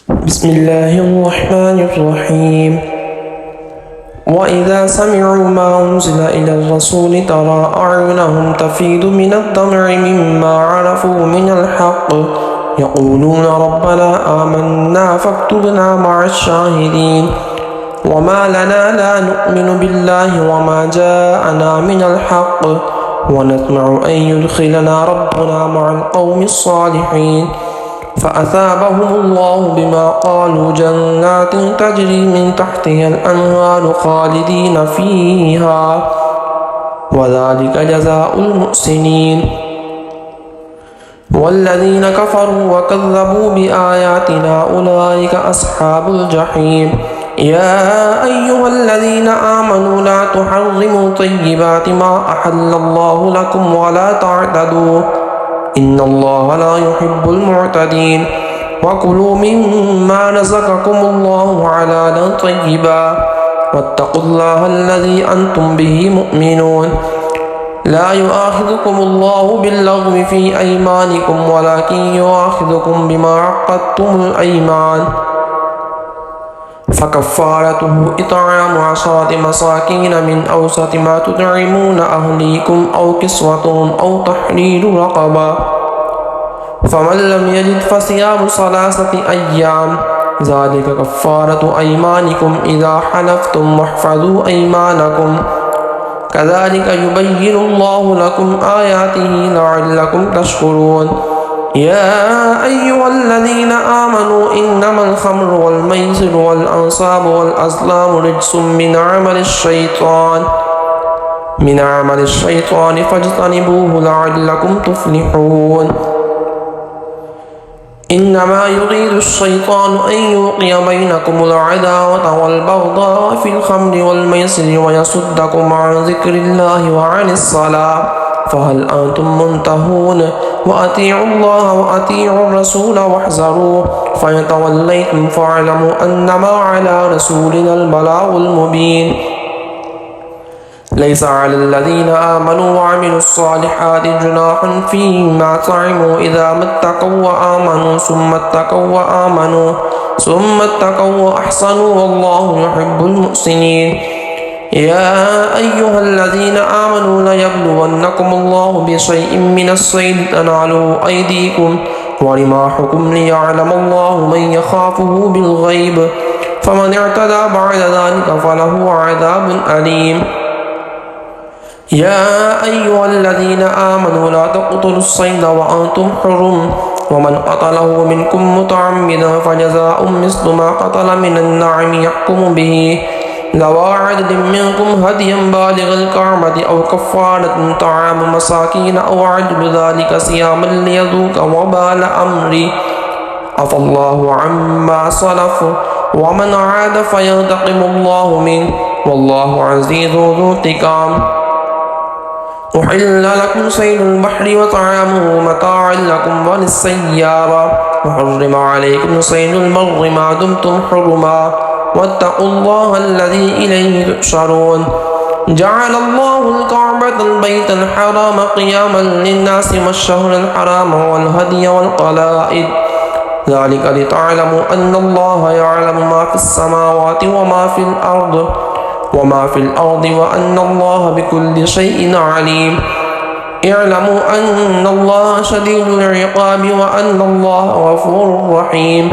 بسم الله الرحمن الرحيم. وإذا سمعوا ما أنزل إلى الرسول ترى أعينهم تفيض من الدمع مما عرفوا من الحق يقولون ربنا آمنا فاكتبنا مع الشاهدين. وما لنا لا نؤمن بالله وما جاءنا من الحق ونطمع أن يدخلنا ربنا مع القوم الصالحين. فأثابهم الله بما قالوا جنات تجري من تحتها الأنهار خالدين فيها وذلك جزاء المحسنين. والذين كفروا وكذبوا بآياتنا أولئك أصحاب الجحيم. يا أيها الذين آمنوا لا تحرموا طيبات ما أحل الله لكم ولا تعتدوا إن الله لا يحب المعتدين. وكلوا مما رزقكم الله حلالا طيبا واتقوا الله الذي أنتم به مؤمنون. لا يؤاخذكم الله باللغو في أيمانكم ولكن يؤاخذكم بما عقدتم الأيمان فكفارته إطعام 10 مساكين من أوسط ما تطعمون أهليكم أو كسوتهم أو تحرير رقبة فمن لم يجد فصيام 3 أيام ذلك كفارة أيمانكم إذا حلفتم واحفظوا أيمانكم كذلك يبين الله لكم آياته لعلكم تشكرون. يا أيها الذين آمنوا إنما الخمر والميسر والأنصاب والأزلام رجس من عمل الشيطان فاجتنبوه لعلكم تفلحون. إنما يريد الشيطان أن يوقع بينكم العداوة والبغضاء في الخمر والميسر ويصدكم عن ذكر الله وعن الصلاة فهل أنتم منتهون. وأطيعوا الله وأطيعوا الرسول واحذروا فإن توليتم فاعلموا أنما على رسولنا البلاغ المبين. ليس على الذين آمنوا وعملوا الصالحات جناح فيما طعموا إذا ما اتقوا وآمنوا ثم اتقوا وأحسنوا والله يحب المحسنين. يا أيها الذين آمنوا ليبلونكم الله بشيء من الصيد تناله أيديكم ورماحكم ليعلم الله من يخافه بالغيب فمن اعتدى بعد ذلك فله عذاب أليم. يا أيها الذين آمنوا لا تقتلوا الصيد وأنتم حرم ومن قتله منكم متعمدا فجزاء مثل ما قتل من النعم يحكم به ذوى عدل منكم هديا بالغ الكعبة أو كفارة طعام مساكين أو عدل ذلك صياما ليذوق وبال أمري عفى الله عما سلف ومن عاد فينتقم الله منه والله عزيز ذو انتقام. أحل لكم صيد البحر وطعامه متاعا لكم وللسيارة وحرم عليكم صيد البر ما دمتم حرما واتقوا الله الذي إليه تحشرون. جعل الله الكعبة البيت الحرام قياما للناس والشهر الحرام والهدي والقلائد ذلك لتعلموا أن الله يعلم ما في السماوات وما في الأرض وأن الله بكل شيء عليم. اعلموا أن الله شديد العقاب وأن الله غفور رحيم.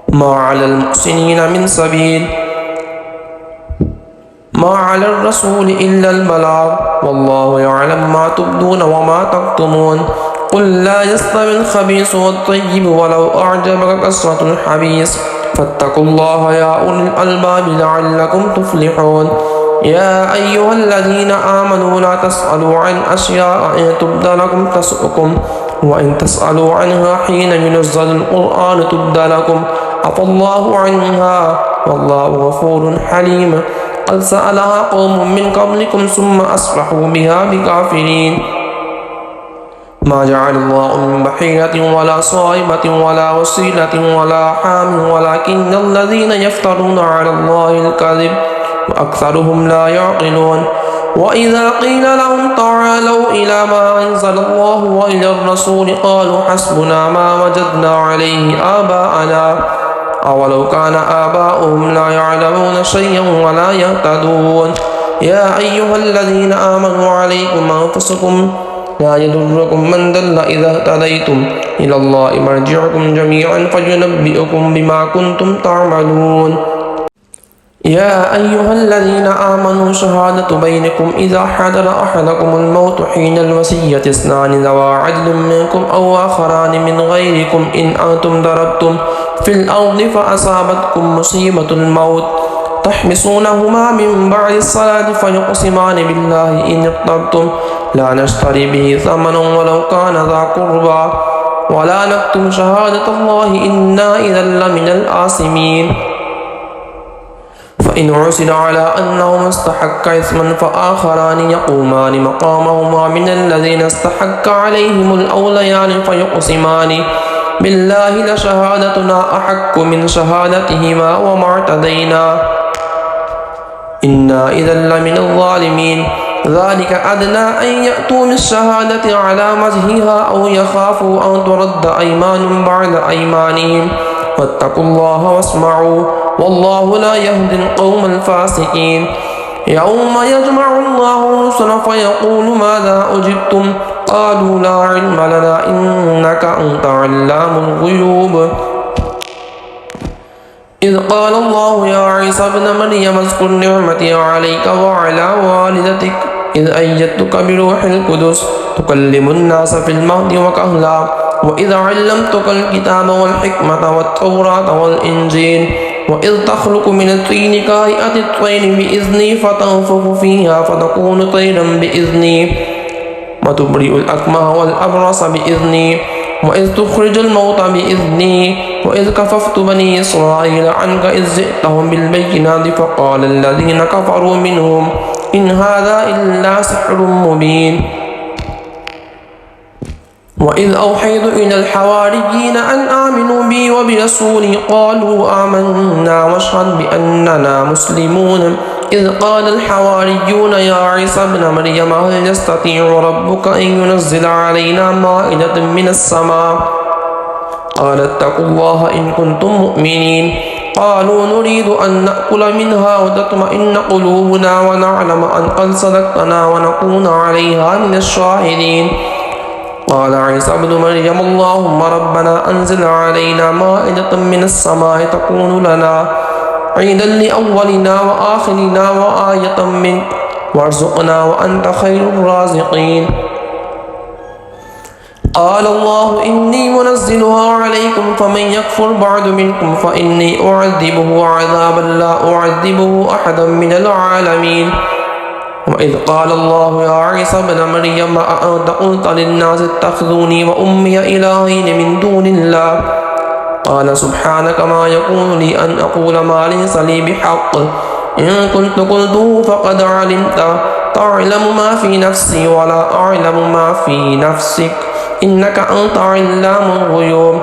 ما على المحسنين من سبيل ما على الرسول إلا البلاغ والله يعلم ما تبدون وما تكتمون. قل لا يستوي الخبيث والطيب ولو أعجبك كثرة الخبيث فاتقوا الله يا أولي الألباب لعلكم تفلحون. يا أيها الذين آمنوا لا تسألوا عن أشياء إن تبد لكم تسؤكم وإن تسألوا عنها حين ينزل القرآن تبد لكم عفى الله عنها والله غفور حليم. قد سألها قوم من قبلكم ثم أصبحوا بها بكافرين. ما جعل الله من بحيرة ولا صائبة ولا وسيلة ولا حام ولكن الذين يفترون على الله الكذب وأكثرهم لا يعقلون. وإذا قيل لهم تعالوا إلى ما أنزل الله وإلى الرسول قالوا حسبنا ما وجدنا عليه آباءنا أولو كان آباؤهم لا يعلمون شيئا ولا يهتدون يا أيها الذين آمنوا عليكم أنفسكم لا يضركم من ضل إذا اهتديتم إلى الله مرجعكم جميعا فينبئكم بما كنتم تعملون يا أيها الذين آمنوا شهادة بينكم إذا حضر أحدكم الموت حين الوصية اثنان ذوى عدل منكم أو آخران من غيركم إن أنتم ضربتم في الأرض فأصابتكم مصيبة الموت تحبسونهما من بعد الصلاة فيقسمان بالله إن ارتبتم لا نشتري به ثمنا ولو كان ذا قربى ولا نكتم شهادة الله إنا إذا لمن الآثمين فإن عثر على أنهما استحقا إثما فآخران يقومان مقامهما من الذين استحق عليهم الأوليان فيقسمان بالله لشهادتنا أحق من شهادتهما وما اعتدينا إنا إذا لمن الظالمين ذلك أدنى أن يأتوا بالشهادة على وجهها أو يخافوا أن ترد أيمان بعد أيمانهم واتقوا الله واسمعوا والله لا يهدي القوم الفاسقين يوم يجمع الله الرسل فيقول ماذا أجبتم قالوا لا علم لنا إنك أنت علام الغيوب إذ قال الله يا عيسى ابن مريم اذكر نعمتي عليك وعلى والدتك إذ أيدتك بروح القدس تكلم الناس في المهد وكهلا وإذ علمتك الكتاب والحكمة والتوراة والإنجيل وإذ تخلق من الطين كهيئة الطير بإذني فتنفخ فيها فتكون طيرا بإذني وتبرئ الأكمه والأبرص بإذني وإذ تخرج الموتى بإذني وإذ كففت بني إسرائيل عنك إذ جئتهم بالبينات فقال الذين كفروا منهم إن هذا إلا سحر مبين وإذ أوحيت إلى الحواريين أن آمنوا بي وبرسولي قالوا آمنا واشهد بأننا مسلمون إذ قال الحواريون يا عيسى ابن مريم هل يستطيع ربك أن ينزل علينا مائدة من السماء قال اتقوا الله إن كنتم مؤمنين قالوا نريد أن نأكل منها وتطمئن قلوبنا ونعلم أن قد صدقتنا ونكون عليها من الشاهدين قال عيسى ابن مريم اللهم ربنا أنزل علينا مائدة من السماء تكون لنا عيدا لأولنا وآخرنا وآية منك وارزقنا وأنت خير الرازقين قال الله إني منزلها عليكم فمن يكفر بعد منكم فإني أعذبه عذابا لا أعذبه أحدا من العالمين وإذ قال الله يا عيسى ابن مريم أأنت قلت للناس اتخذوني وأمي إلهين من دون الله قال سبحانك ما يكون لي أن أقول ما ليس لي بحق إن كنت قلته فقد علمت تعلم ما في نفسي ولا أعلم ما في نفسك إنك أنت علام الغيوب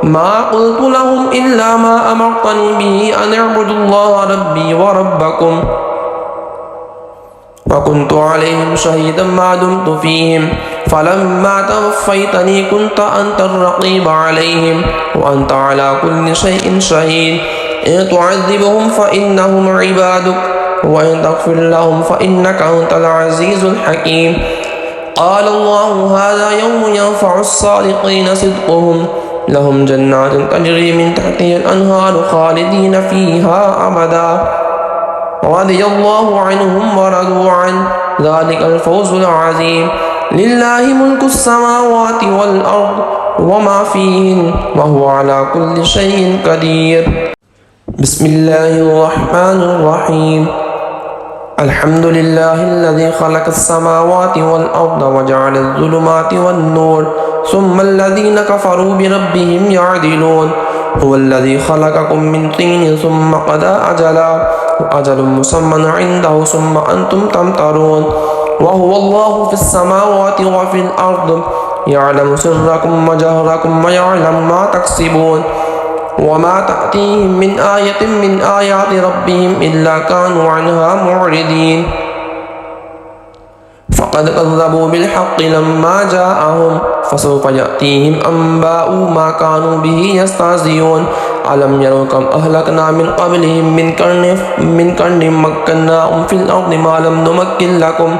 ما قلت لهم إلا ما أمرتني به أن اعبدوا الله ربي وربكم وكنت عليهم شهيدا ما دمت فيهم فلما توفيتني كنت أنت الرقيب عليهم وأنت على كل شيء شهيد إن تعذبهم فإنهم عبادك وإن تغفر لهم فإنك أنت العزيز الحكيم قال الله هذا يوم ينفع الصادقين صدقهم لهم جنات تجري من تحتها الأنهار خالدين فيها أبدا رضي الله عنهم ورضوا عنه ذلك الفوز العظيم لله ملك السماوات والأرض وما فيهن وهو على كل شيء قدير بسم الله الرحمن الرحيم الحمد لله الذي خلق السماوات والأرض وجعل الظلمات والنور ثم الذين كفروا بربهم يعدلون هو الذي خلقكم من طين ثم قضى أجلا وأجل مسمى عنده ثم أنتم تمترون وهو الله في السماوات وفي الأرض يعلم سركم وجهركم ويعلم ما تكسبون وما تأتيهم من آية من آيات ربهم إلا كانوا عنها معرضين فقد كذبوا بالحق لما جاءهم فسوف يأتيهم أنباء ما كانوا به يستهزئون ألم يروا كم أهلكنا من قبلهم من قرن مكناهم في الأرض ما لم نمكن لكم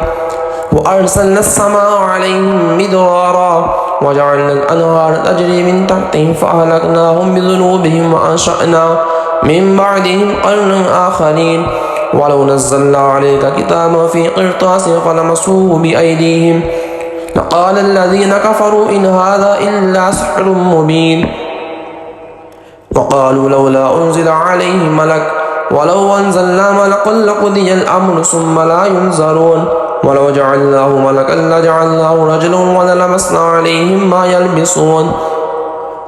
وأرسلنا السماء عليهم مدرارا وجعلنا الأنهار تجري من تحتهم فأهلكناهم بذنوبهم وأنشأنا من بعدهم قرنا آخرين ولو نزلنا عليك كتابا في قرطاس فلمسوه بأيديهم لقال الذين كفروا إن هذا إلا سحر مبين وقالوا لولا أنزل عليه ملك ولو أنزلنا ملكا لقضي الأمر ثم لا ينظرون ولو جعلناه ملكا لجعلناه رجلا وللبسنا عليهم ما يلبسون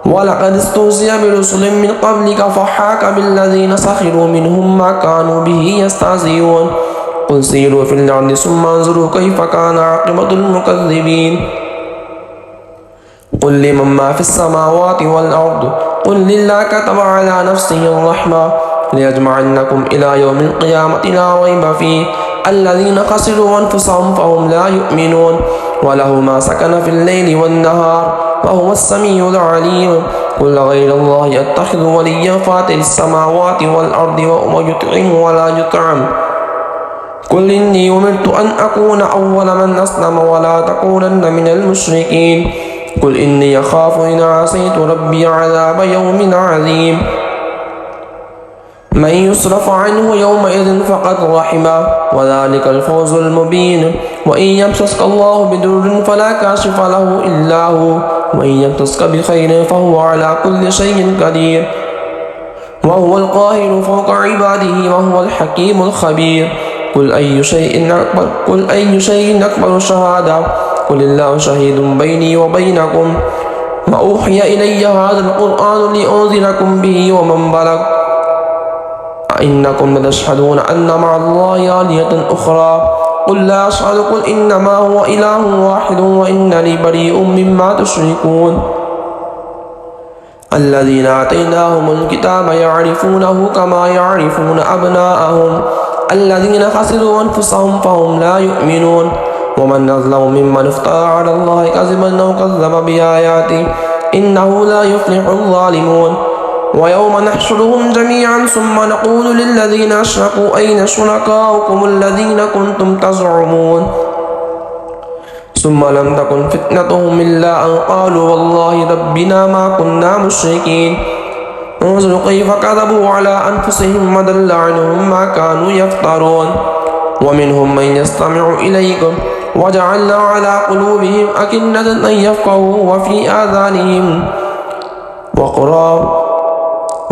ولقد استهزئ برسل من قبلك فحاك بالذين سخروا منهم ما كانوا به يستهزئون قل سيروا في الأرض ثم انظروا كيف كان عاقبة المكذبين قل لمن ما في السماوات والأرض قل لله كتب على نفسه الرحمة ليجمعنكم إلى يوم القيامة لا ريب فيه الذين خسروا أنفسهم فهم لا يؤمنون وله ما سكن في الليل والنهار وهو السميع العليم قل غير الله يتخذ وليا فاطر السماوات والأرض وهو يطعم ولا يطعم قل إني أمرت أن أكون أول من أسلم ولا تكونن من المشركين قل إني أخاف إن عصيت ربي عذاب يوم عظيم من يصرف عنه يومئذ فقد رحمه وذلك الفوز المبين وإن يمسسك الله بدر فلا كاشف له إلا هو وإن يمسسك بخير فهو على كل شيء قدير وهو القاهر فوق عباده وهو الحكيم الخبير قل أي شيء أكبر شهادة قل الله شهيد بيني وبينكم وأوحي إلي هذا القرآن لأنذركم به ومن بلغ أئنكم لتشهدون أن مع الله آلهة أخرى قل لا أشهد قل إنما هو إله واحد وإنني بريء مما تشركون الذين آتيناهم الكتاب يعرفونه كما يعرفون أبناءهم الذين خسروا أنفسهم فهم لا يؤمنون ومن أظلم ممن افترى على الله كذبا أو كذب بآياته إنه لا يفلح الظالمون ويوم نحشرهم جميعا ثم نقول للذين أشركوا أين شركاؤكم الذين كنتم تزعمون ثم لم تكن فتنتهم إلا أن قالوا والله ربنا ما كنا مشركين انظروا كيف كذبوا على أنفسهم وضل عنهم ما كانوا يفترون ومنهم من يستمع إليكم وجعلنا على قلوبهم أكنة أن يفقهوا وفي آذانهم وقرا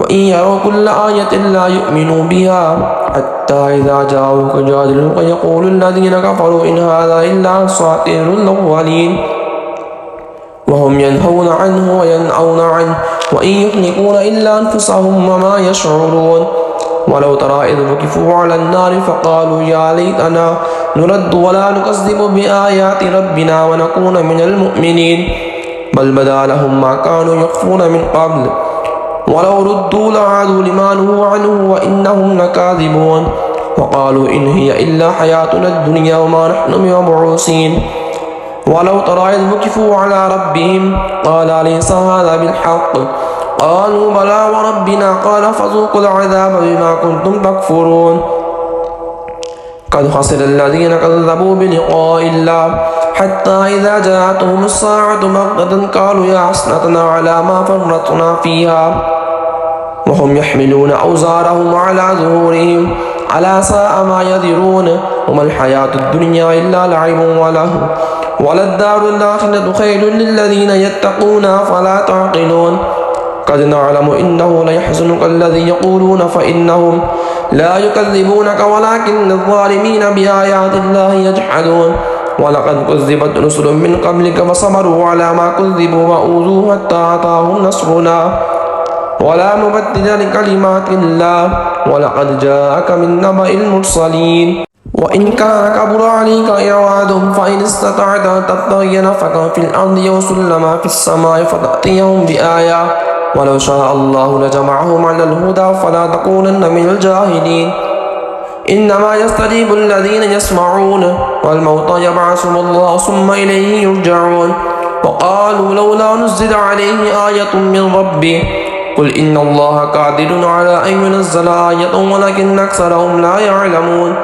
وإن يروا كل آية لا يؤمنوا بها حتى إذا جاءوك جادلوك يقول الذين كفروا إن هذا إلا أساطير الأولين وهم ينهون عنه وينأون عنه وإن يهلكون إلا أنفسهم وما يشعرون ولو ترى إذ وقفوا على النار فقالوا يا ليتنا نرد ولا نكذب بآيات ربنا ونكون من المؤمنين بل بدا لهم ما كانوا يخفون من قبل ولو ردوا لعادوا لما نهوا عنه وإنهم لكاذبون وقالوا إن هي إلا حياتنا الدنيا وما نحن بمبعوثين ولو ترى إذ وقفوا على ربهم قال أليس هذا بالحق قالوا بلى وربنا قال فذوقوا العذاب بما كنتم تكفرون قد خسر الذين كذبوا بلقاء الله حتى إذا جاءتهم الساعة بغتة قالوا يا حسرتنا على ما فرطنا فيها وهم يحملون أوزارهم على ظهورهم ألا ساء ما يذرون وما الحياة الدنيا إلا لعب وله وللدار الآخرة خير للذين يتقون فلا تعقلون قد نعلم إنه ليحزنك الذي يقولون فإنهم لا يكذبونك ولكن الظالمين بآيات الله يجحدون ولقد كذبت رسل من قبلك فصبروا على ما كذبوا وأوذوا حتى أتاهم نصرنا ولا مبدل لكلمات الله ولقد جاءك من نبأ المرسلين وإن كان كبر عليك إعراضهم فإن استطعت أن تبتغي نفقا في الأرض أو سلما في السماء فتأتيهم بآية ولو شاء الله لجمعهم على الهدى فلا تكونن من الجاهلين إنما يستجيب الذين يسمعون والموتى يبعثهم الله ثم إليه يرجعون وقالوا لولا نزل عليه آية من ربه قل إن الله قادر على أن ينزل آية ولكن أكثرهم لا يعلمون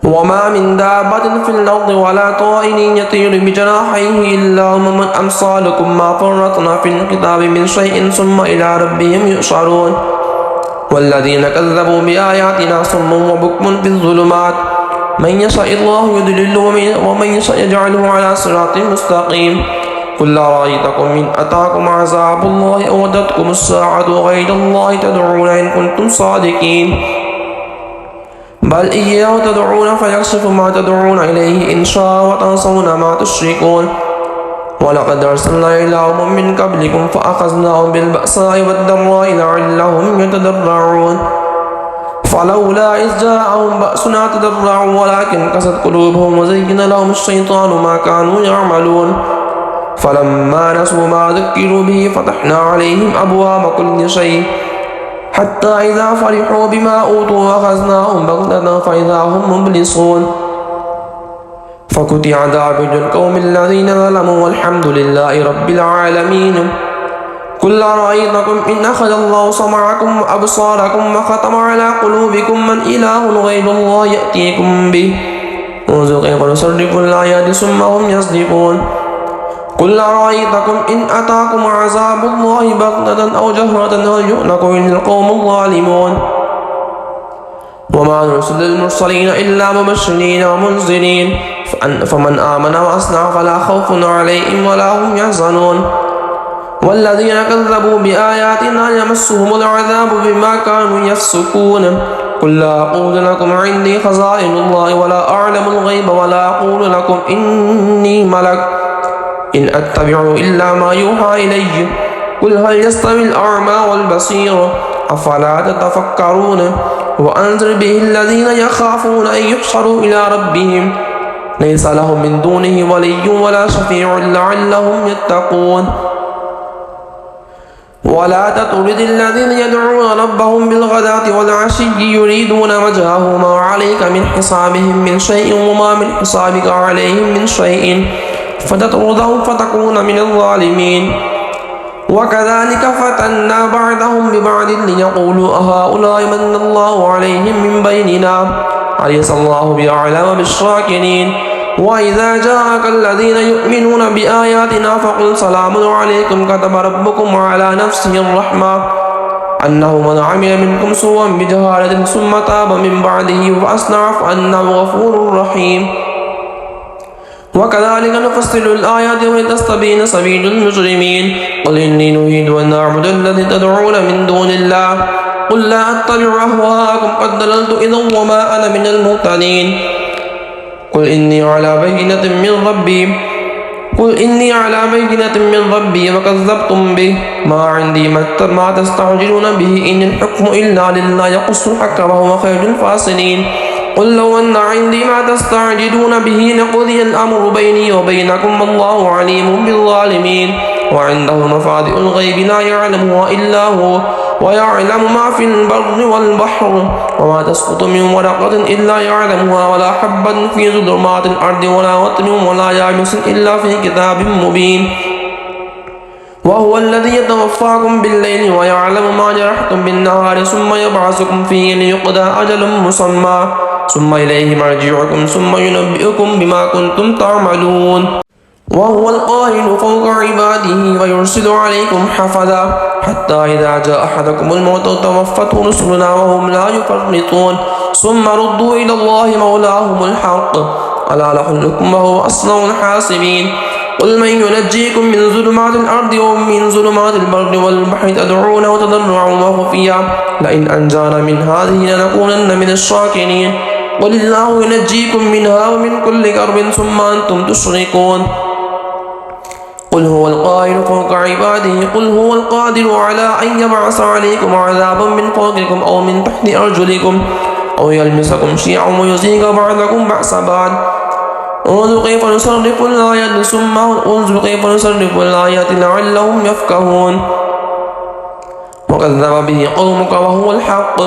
وما من دابة في الأرض ولا طائر يطير بجناحيه إلا أمم أمثالكم ما فرطنا في الكتاب من شيء ثم إلى ربهم يحشرون والذين كذبوا بآياتنا صم وبكم في الظلمات من يشاء الله يضلله ومن يشاء يجعله على صراط مستقيم قل أرأيتكم إن أتاكم عذاب الله أو أتتكم الساعة غير الله تدعون إن كنتم صادقين بل إياه تدعون فيكشف ما تدعون إليه إن شاء وتنسون ما تشركون ولقد أرسلنا إلى أمم من قبلكم فأخذناهم بالبأساء والضراء لعلهم يتضرعون فلولا إذ جاءهم بأسنا تضرعوا ولكن قست قلوبهم وزين لهم الشيطان ما كانوا يعملون فلما نسوا ما ذكروا به فتحنا عليهم أبواب كل شيء حتى إذا فرحوا بما أوتوا أخذناهم بغتة فإذا هم مبلسون فقطع دابر القوم الذين ظلموا والحمد لله رب العالمين قل أرأيتكم إن أخذ الله سمعكم وأبصاركم وختم على قلوبكم من إله غير الله يأتيكم به انظر كيف نصرف الآيات ثم هم يصدقون قل أرأيتكم إن أتاكم عذاب الله بغتة أو جهرة هل يهلك إلا القوم الظالمون وما نرسل المرسلين إلا مبشرين ومنذرين فمن آمن وأصلح فلا خوف عليهم ولا هم يحزنون والذين كذبوا بآياتنا يمسهم العذاب بما كانوا يفسقون قل لا أقول لكم عندي خزائن الله ولا أعلم الغيب ولا أقول لكم إني ملك إن أتبع إلا ما يوحى إلي قل هل يستوي الأعمى والبصير أفلا تتفكرون وأنذر به الذين يخافون أن يحشروا إلى ربهم ليس لهم من دونه ولي ولا شفيع لعلهم يتقون ولا تطرد الذين يدعون ربهم بالغداة والعشي يريدون وجهه ما عليك من حسابهم من شيء وما من حسابك عليهم من شيء فتطردهم فتكون من الظالمين وكذلك فتنا بعضهم ببعض ليقولوا أهؤلاء من الله عليهم من بيننا أليس الله بأعلم بالشاكرين وإذا جاءك الذين يؤمنون بآياتنا فقل سلام عليكم كتب ربكم على نفسه الرحمة أنه من عمل منكم سوءا بجهالة ثم تاب من بعده فأصلح فأنه غفور رحيم وكذلك نفصل الآيات ولتستبين سبيل المجرمين قل إني نريد أن أعبد الذي تدعون من دون الله قل لا أتبع أهواءكم قد ضللت إذا وما أنا من المهتدين قل إني على بينة من ربي وكذبتم به ما عندي ما تستعجلون به إن الحكم إلا لله يقص الحق وهو خير الفاصلين قل لو أن عندي ما تستعجلون به لقضي الأمر بيني وبينكم والله عليم بالظالمين وعنده مفاتح الغيب لا يعلمها إلا هو ويعلم ما في البر والبحر وما تسقط من ورقة إلا يعلمها ولا حبة في ظلمات الأرض ولا رطب ولا يابس إلا في كتاب مبين وهو الذي يتوفاكم بالليل ويعلم ما جرحتم بالنهار ثم يبعثكم فيه ليقضى أجل مسمى ثم إليه مرجعكم ثم ينبئكم بما كنتم تعملون وهو القاهر فوق عباده ويرسل عليكم حفظا حتى إذا جاء أحدكم الموت توفته رسلنا وهم لا يفرطون ثم ردوا إلى الله مولاهم الحق ألا له الحكم وهو أسرع الحاسبين قل من ينجيكم من ظلمات الأرض ومن ظلمات البر والبحر تدعونه تضرعا وخفيا لئن أنجانا من هذه لنكونن من الشاكرين قل الله ينجيكم منها ومن كل كرب ثم أنتم تشركون قل هو القاهر فوق عباده قل هو القادر على أن يبعث عليكم عذابا من فوقكم أو من تحت أرجلكم أو يلمسكم شيعا ويزيغ بعضكم بأس بعض انظر كيف نصرف الآيات لعلهم يفقهون وكذب به قومك وهو الحق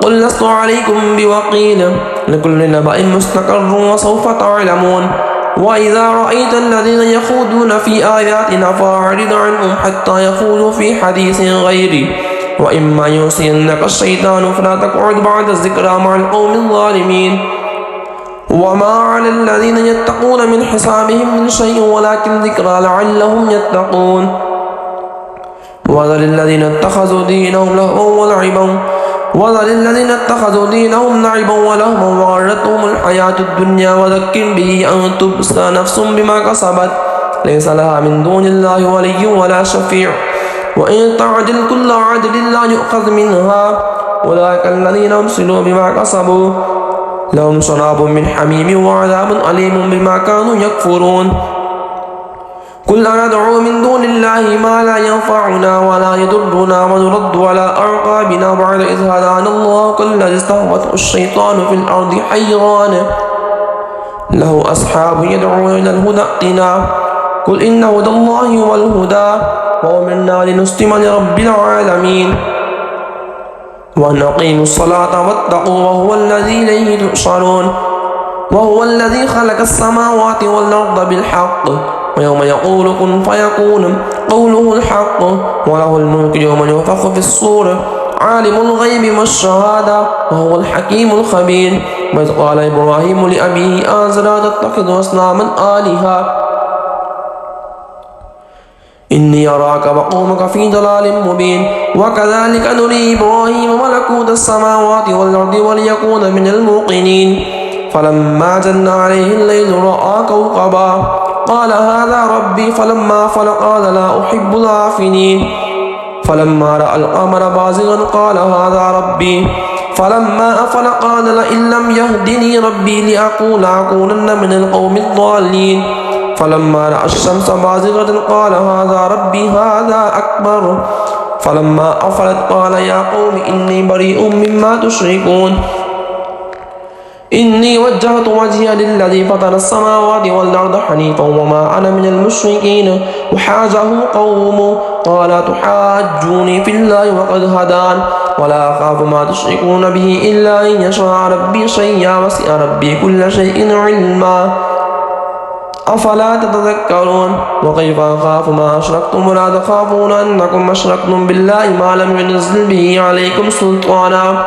قل لست عليكم بوكيل لكل نبأ مستقر وسوف تعلمون وإذا رأيت الذين يخوضون في آياتنا فأعرض عنهم حتى يخوضوا في حديث غيره وإما ينسينك الشيطان فلا تقعد بعد الذكرى مع القوم الظالمين وما على الذين يتقون من حسابهم من شيء ولكن ذكرى لعلهم يتقون وذل الذين اتخذوا دينهم لهوا ولعبا ولهوا وغرتهم الحياة الدنيا وذكر به أن تبصر نفس بما كسبت ليس لها من دون الله ولي ولا شفيع وإن تعدل كل عدل لا يؤخذ منها أولئك الذين أبصروا بما كسبوا لهم شراب من حميم وعذاب أليم بما كانوا يكفرون قل أندعو من دون الله ما لا ينفعنا ولا يضرنا ونرد على أعقابنا بعد إذ هدانا الله كالذي استهوته الشيطان في الأرض حيران له أصحاب يدعون إلى الهدى ائتنا قل إن هدى الله هو الهدى وأمرنا لنسلم لرب العالمين وأن أقيموا الصلاة واتقوا وهو الذي إليه تحشرون وهو الذي خلق السماوات والأرض بالحق ويوم يقول كن فيكون قوله الحق وله الملك يوم ينفخ في الصور عالم الغيب والشهادة وهو الحكيم الخبير وإذ قال إبراهيم لأبيه آزر تتخذ أصناما آلهة إني أراك وقومك في ضلال مبين وكذلك نري إبراهيم ملكوت السماوات والأرض وليكون من الموقنين فلما جن عليه الليل رأى كوكبا قال هذا ربي فلما أفل قال لا أحب الآفلين فلما رأى القمر بازغا قال هذا ربي فلما أفل قال لئن لم يهدني ربي لأكونن من القوم الضالين فلما رأى الشمس بازغة قال هذا ربي هذا أكبر فلما أفلت قال يا قوم إني بريء مما تشركون إني وجهت وجهي للذي فطر السماوات والأرض حنيفا وما أنا من المشركين وحاجه قومه قال تحاجوني في الله وقد هدان ولا أخاف ما تشركون به إلا أن يشاء ربي شيئا وسع ربي كل شيء علما أفلا تتذكرون وكيف أخاف ما أشركتم ولا تخافون أنكم أشركتم بالله ما لم ينزل به عليكم سلطانا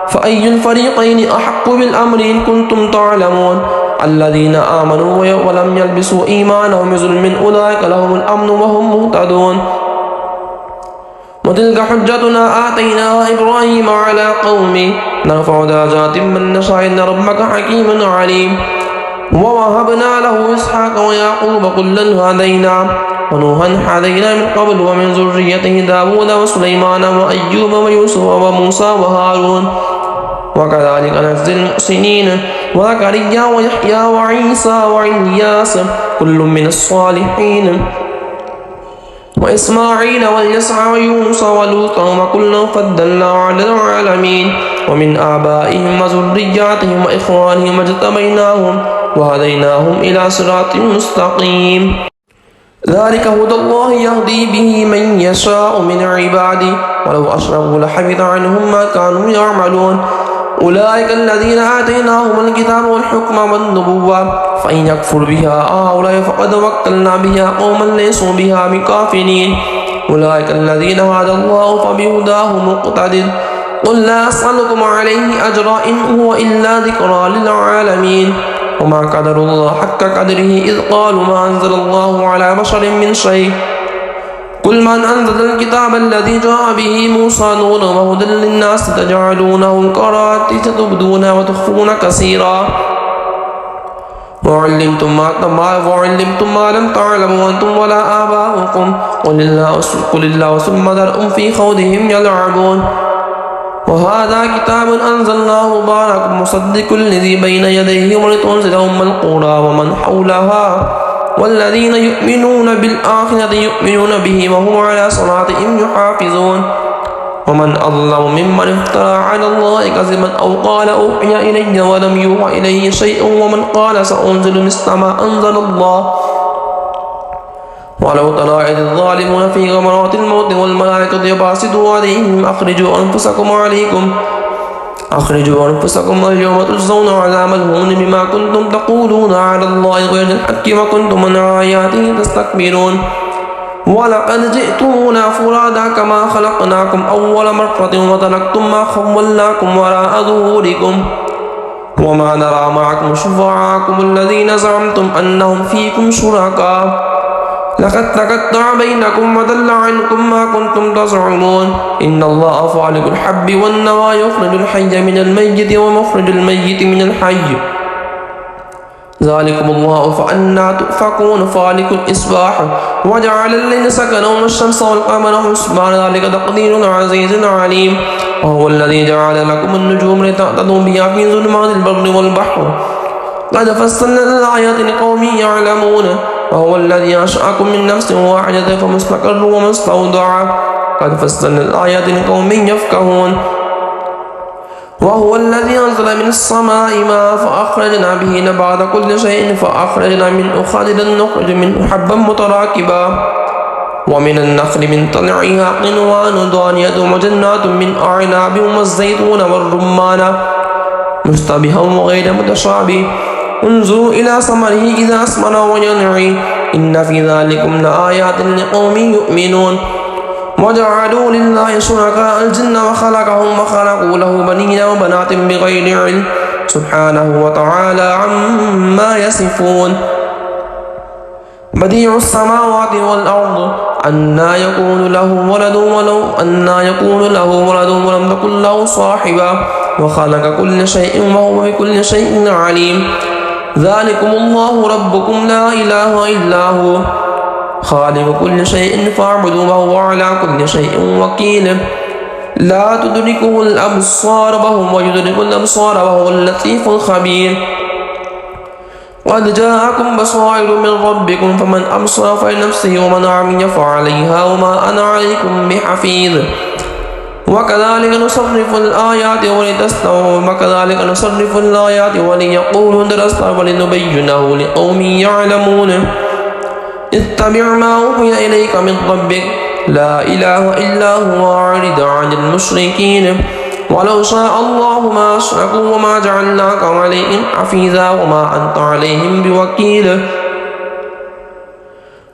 فأي الفريقين أحق بالأمر إن كنتم تعلمون الذين آمنوا ولم يلبسوا إيمانهم بظلم أولئك لهم الأمن وهم مهتدون وتلك حجتنا آتيناها إبراهيم على قومه نرفع درجات من نشاء إن ربك حكيم عليم ووهبنا له إسحاق ويعقوب كلا هدينا ونوحا هدينا من قبل ومن ذريته داود وسليمان وأيوب ويوسف وموسى وهارون وكذلك نجزي المحسنين وزكريا ويحيى وعيسى وإلياس كل من الصالحين وإسماعيل واليسع ويونس ولوطا وكلا فضلنا على العالمين ومن آبائهم وذرياتهم وإخوانهم واجتبيناهم وهديناهم إلى صراط مستقيم ذلك هدى الله يهدي به من يشاء من عباده ولو أشركوا لحبط عنهم ما كانوا يعملون أولئك الذين آتيناهم الكتاب والحكم والنبوة فإن يكفر بها هؤلاء فقد وكلنا بها قوما ليسوا بها بكافرين أولئك الذين هدى الله فبهداه مقتدر قل لا أسألكم عليه أجرا إن هو إلا ذكرى للعالمين وما قدر الله حق قدره إذ قالوا ما أنزل الله على بشر من شيء قل من أنزل الكتاب الذي جاء به موسى نورا وهدى للناس تجعلونه كراتيس تبدون وتخفون كثيرا وعلمتم ما لم تعلموا أنتم ولا آباؤكم قل الله ثم ذرهم في خوضهم يلعبون وهذا كتاب أنزلناه مبارك مصدق الذي بين يديه ولتنزل أم القرى ومن حولها والذين يؤمنون بالآخرة يؤمنون به وهم على صلاتهم يحافظون ومن أظلم ممن افترى على الله كذبا أو قال أوحي إلي ولم يوحى إليه شيء ومن قال سأنزل مثل ما أنزل الله ولو ترى إذ الظالمون في غمرات الموت والملائكة يباسطوا عليهم أخرجوا أنفسكم أخرجوا أنفسكم اليوم تجزون عذاب الهون بما كنتم تقولون على الله غير الحق وكنتم عن آياته تستكبرون ولقد جئتمونا فرادا كما خلقناكم أول مرة وتركتم ما خولناكم وراء ظهوركم وما نرى معكم شفعاءكم الذين زعمتم أنهم فيكم شركاء لقد تقطع بينكم وضل عنكم ما كنتم تزعمون إن الله فالق الحب والنوى يخرج الحي من الميت ومخرج الميت من الحي ذلكم الله فأنا تؤفكون فالق الإصباح وجعل الليل سكنا والشمس والقمر حسبانا ذلك تقدير العزيز العليم وهو الذي جعل لكم النجوم لتهتدوا بها في ظلمات البر والبحر قد فصلنا الآيات لقوم يعلمون وهو الذي أنشأكم من نفس واحدة فمستقر ومستودع قد فصلنا الآيات لقوم يفقهون وهو الذي أنزل من السماء ماء فأخرجنا به نبات كل شيء فأخرجنا منه خالدا نخرج منه حبا متراكبا ومن النخل من طلعها قنوان دانية وجنات من أعناب والزيتون والرمان مشتبها وغير متشابه انظروا إلى ثمره إذا أثمر وينعي إن في ذلكم لآيات لقوم يؤمنون وجعلوا لله شركاء الجن وخلقهم وخلقوا له بنين وبنات بغير علم سبحانه وتعالى عما يصفون بديع السماوات والأرض أنى يكون له ولد ولم تكن له صاحبة وخلق كل شيء وهو بكل شيء عليم ذلكم الله ربكم لا إله إلا هو خالق كل شيء فاعبدوه وهو على كل شيء وكيل لا تدركه الأبصار وهو يدرك الأبصار وهو اللطيف الخبير قد جاءكم بصائر من ربكم فمن أبصر فلنفسه ومن عمي فعليها وما أنا عليكم بحفيظ وكذلك نصرف الآيات وليقولوا درست ولنبينه لقوم يعلمون اتبع ما أوحي إليك من ربك لا إله إلا هو أعرض عن المشركين ولو شاء الله ما أشركوا وما جعلناك عليهم حفيظا وما أنت عليهم بوكيل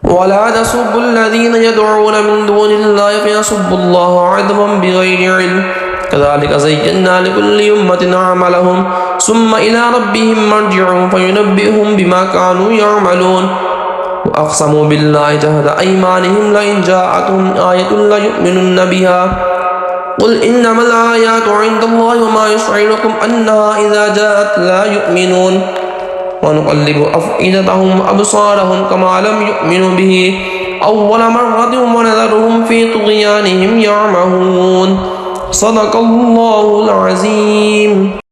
ولا تسبوا الذين يدعون من دون الله فيسبوا الله عدوا بغير علم كذلك زينا لكل أمة عملهم ثم إلى ربهم مرجعهم فينبئهم بما كانوا يعملون وأقسموا بالله جهد أيمانهم لئن جاءتهم آية ليؤمنن بها قل إنما الآيات عند الله وما يشعركم أنها إذا جاءت لا يؤمنون ونقلب أفئدتهم وأبصارهم كما لم يؤمنوا به أول مرة ونذرهم في طغيانهم يعمهون صدق الله العظيم.